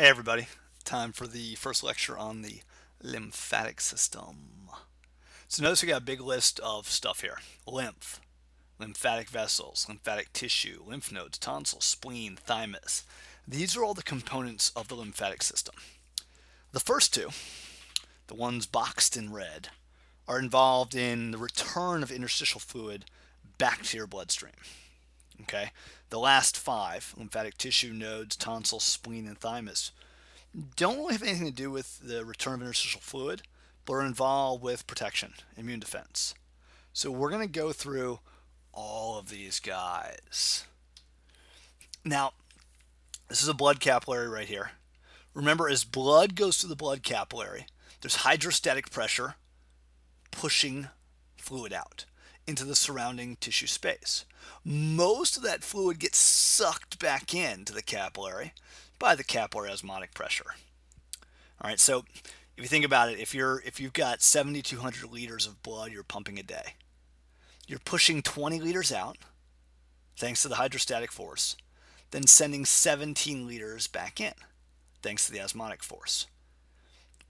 Hey everybody, time for the first lecture on the lymphatic system. So notice we got a big list of stuff here. Lymph, lymphatic vessels, lymphatic tissue, lymph nodes, tonsils, spleen, thymus. These are all the components of the lymphatic system. The first two, the ones boxed in red, are involved in the return of interstitial fluid back to your bloodstream. Okay? The last five, lymphatic tissue, nodes, tonsils, spleen, and thymus, don't really have anything to do with the return of interstitial fluid, but are involved with protection, immune defense. So we're going to go through all of these guys. Now, this is a blood capillary right here. Remember, as blood goes through the blood capillary, there's hydrostatic pressure pushing fluid out into the surrounding tissue space. Most of that fluid gets sucked back into the capillary by the capillary osmotic pressure. All right, so if you think about it, if you've got 7,200 liters of blood you're pumping a day, you're pushing 20 liters out thanks to the hydrostatic force, then sending 17 liters back in thanks to the osmotic force.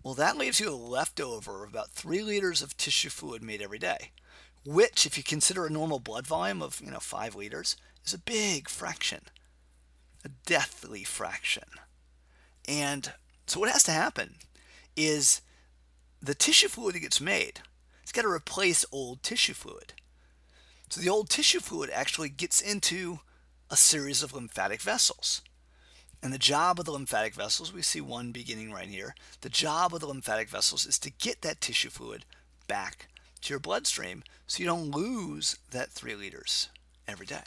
Well, that leaves you a leftover of about 3 liters of tissue fluid made every day, which, if you consider a normal blood volume of 5 liters, is a big fraction, a deathly fraction. And so what has to happen is the tissue fluid that gets made, it's got to replace old tissue fluid. So the old tissue fluid actually gets into a series of lymphatic vessels. And the job of the lymphatic vessels, we see one beginning right here. The job of the lymphatic vessels is to get that tissue fluid back to your bloodstream so you don't lose that 3 liters every day.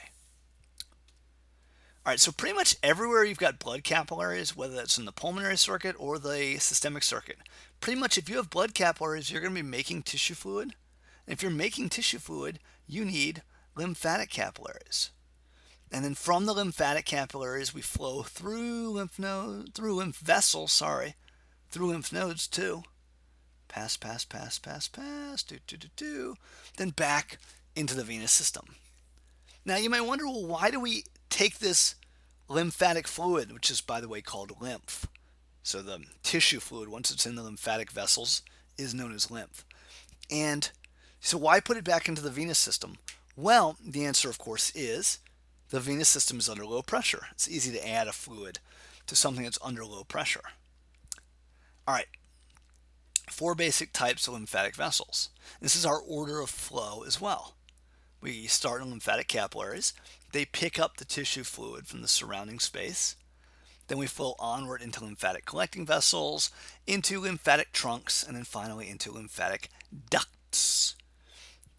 All right, so pretty much everywhere you've got blood capillaries, whether that's in the pulmonary circuit or the systemic circuit, pretty much if you have blood capillaries, you're going to be making tissue fluid. And if you're making tissue fluid, you need lymphatic capillaries. And then from the lymphatic capillaries, we flow through lymph vessels, through lymph nodes too. Pass, then back into the venous system. Now you might wonder, well, why do we take this lymphatic fluid, which is, by the way, called lymph? So the tissue fluid, once it's in the lymphatic vessels, is known as lymph. And so why put it back into the venous system? Well, the answer, of course, is the venous system is under low pressure. It's easy to add a fluid to something that's under low pressure. All right, 4 basic types of lymphatic vessels. This is our order of flow as well. We start in lymphatic capillaries. They pick up the tissue fluid from the surrounding space. Then we flow onward into lymphatic collecting vessels, into lymphatic trunks, and then finally into lymphatic ducts.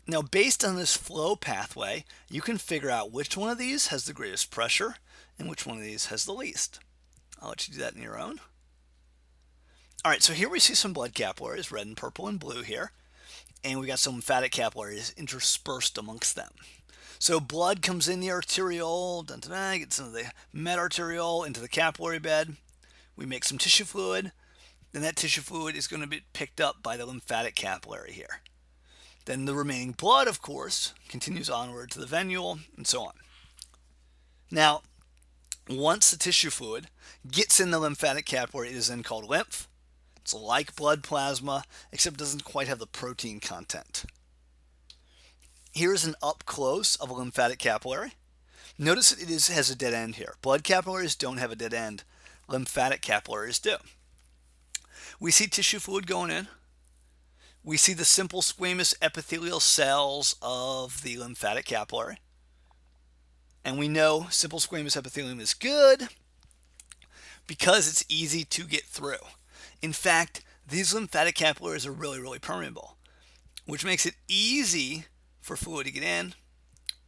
Now, based on this flow pathway, you can figure out which one of these has the greatest pressure and which one of these has the least. I'll let you do that on your own. All right, so here we see some blood capillaries, red and purple and blue here, and we got some lymphatic capillaries interspersed amongst them. So blood comes in the arteriole, gets into the medarteriole, into the capillary bed. We make some tissue fluid, then that tissue fluid is going to be picked up by the lymphatic capillary here. Then the remaining blood, of course, continues onward to the venule, and so on. Now, once the tissue fluid gets in the lymphatic capillary, it is then called lymph. It's like blood plasma, except it doesn't quite have the protein content. Here's an up close of a lymphatic capillary. Notice it has a dead end here. Blood capillaries don't have a dead end. Lymphatic capillaries do. We see tissue fluid going in. We see the simple squamous epithelial cells of the lymphatic capillary. And we know simple squamous epithelium is good because it's easy to get through. In fact, these lymphatic capillaries are really, really permeable, which makes it easy for fluid to get in,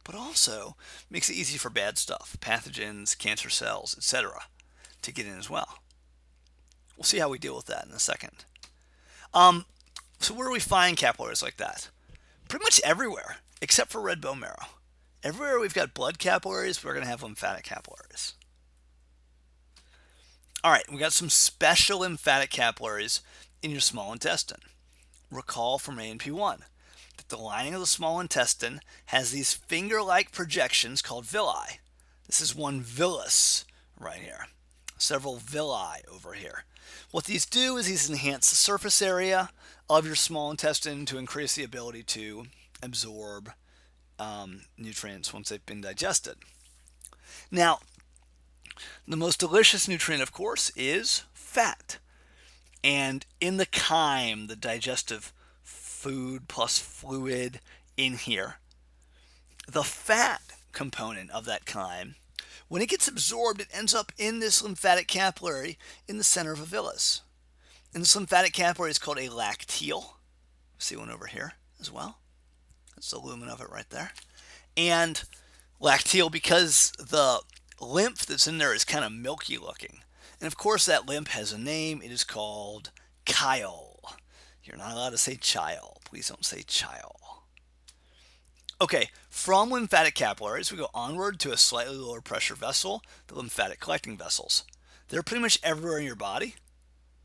but also makes it easy for bad stuff, pathogens, cancer cells, etc., to get in as well. We'll see how we deal with that in a second. So where do we find capillaries like that? Pretty much everywhere, except for red bone marrow. Everywhere we've got blood capillaries, we're going to have lymphatic capillaries. All right, we got some special lymphatic capillaries in your small intestine. Recall from A&P1 that the lining of the small intestine has these finger-like projections called villi. This is one villus right here. several villi over here. What these do is these enhance the surface area of your small intestine to increase the ability to absorb nutrients once they've been digested. Now, the most delicious nutrient, of course, is fat. And in the chyme, the digestive food plus fluid in here, the fat component of that chyme, when it gets absorbed, it ends up in this lymphatic capillary in the center of a villus. And this lymphatic capillary is called a lacteal. See one over here as well. That's the lumen of it right there. And lacteal, because the lymph that's in there is kind of milky looking. And of course that lymph has a name. It is called chyle. You're not allowed to say chyle. Please don't say chyle. Okay, from lymphatic capillaries, we go onward to a slightly lower pressure vessel, the lymphatic collecting vessels. They're pretty much everywhere in your body,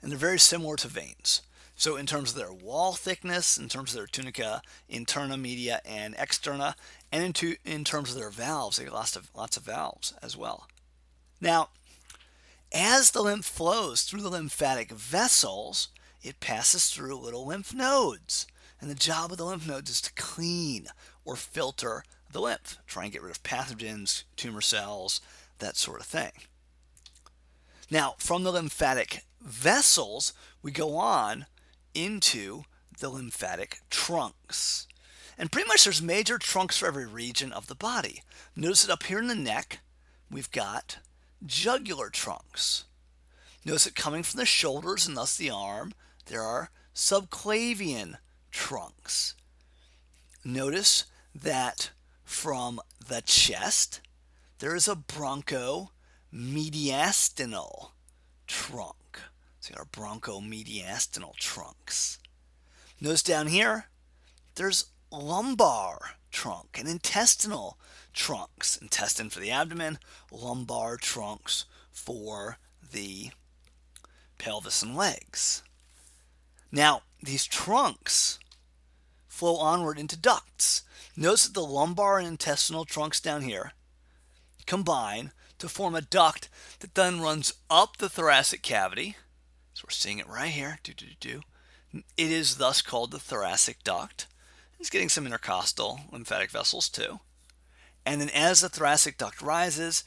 and they're very similar to veins. So in terms of their wall thickness, in terms of their tunica interna, media, and externa, and in terms of their valves, they got lots of valves as well. Now, as the lymph flows through the lymphatic vessels, it passes through little lymph nodes. And the job of the lymph nodes is to clean or filter the lymph, try and get rid of pathogens, tumor cells, that sort of thing. Now, from the lymphatic vessels, we go on into the lymphatic trunks. And pretty much there's major trunks for every region of the body. Notice that up here in the neck, we've got jugular trunks. Notice that coming from the shoulders and thus the arm, there are subclavian trunks. Notice that from the chest, there is a bronchomediastinal trunk. So our bronchomediastinal trunks. Notice down here, there's lumbar trunk and intestinal trunks. Intestine for the abdomen, lumbar trunks for the pelvis and legs. Now, these trunks flow onward into ducts. Notice that the lumbar and intestinal trunks down here combine to form a duct that then runs up the thoracic cavity. So we're seeing it right here. It is thus called the thoracic duct. It's getting some intercostal lymphatic vessels too. And then as the thoracic duct rises,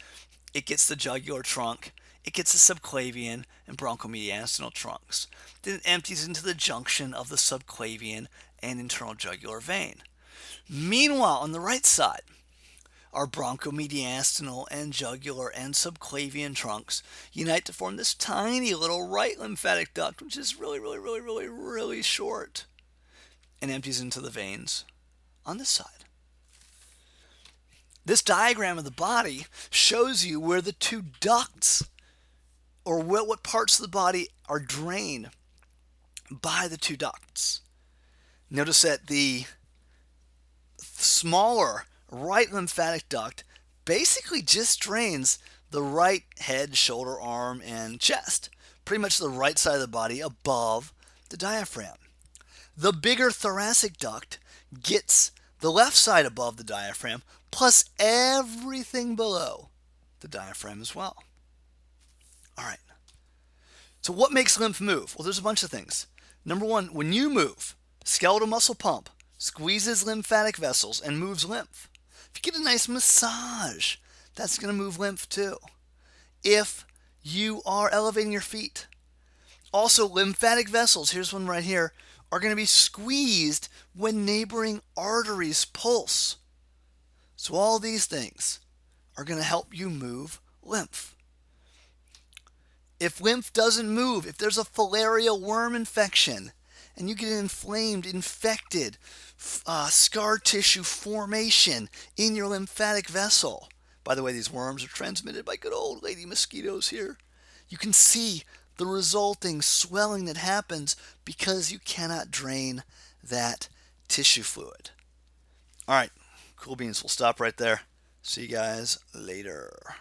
it gets the jugular trunk, it gets the subclavian and bronchomediastinal trunks. Then it empties into the junction of the subclavian and internal jugular vein. Meanwhile, on the right side, our bronchomediastinal and jugular and subclavian trunks unite to form this tiny little right lymphatic duct, which is really short, and empties into the veins on this side. This diagram of the body shows you where the two ducts, or what parts of the body are drained by the two ducts. Notice that the smaller right lymphatic duct basically just drains the right head, shoulder, arm, and chest. Pretty much the right side of the body above the diaphragm. The bigger thoracic duct gets the left side above the diaphragm, plus everything below the diaphragm as well. All right. So what makes lymph move? Well, there's a bunch of things. Number one, when you move, skeletal muscle pump squeezes lymphatic vessels and moves lymph. If you get a nice massage, that's going to move lymph too. If you are elevating your feet. Also, lymphatic vessels, here's one right here, are going to be squeezed when neighboring arteries pulse. So all these things are going to help you move lymph. If lymph doesn't move, if there's a filarial worm infection and you get an inflamed, infected, scar tissue formation in your lymphatic vessel, by the way, these worms are transmitted by good old lady mosquitoes here, you can see the resulting swelling that happens because you cannot drain that tissue fluid. All right, cool beans, we'll stop right there. See you guys later.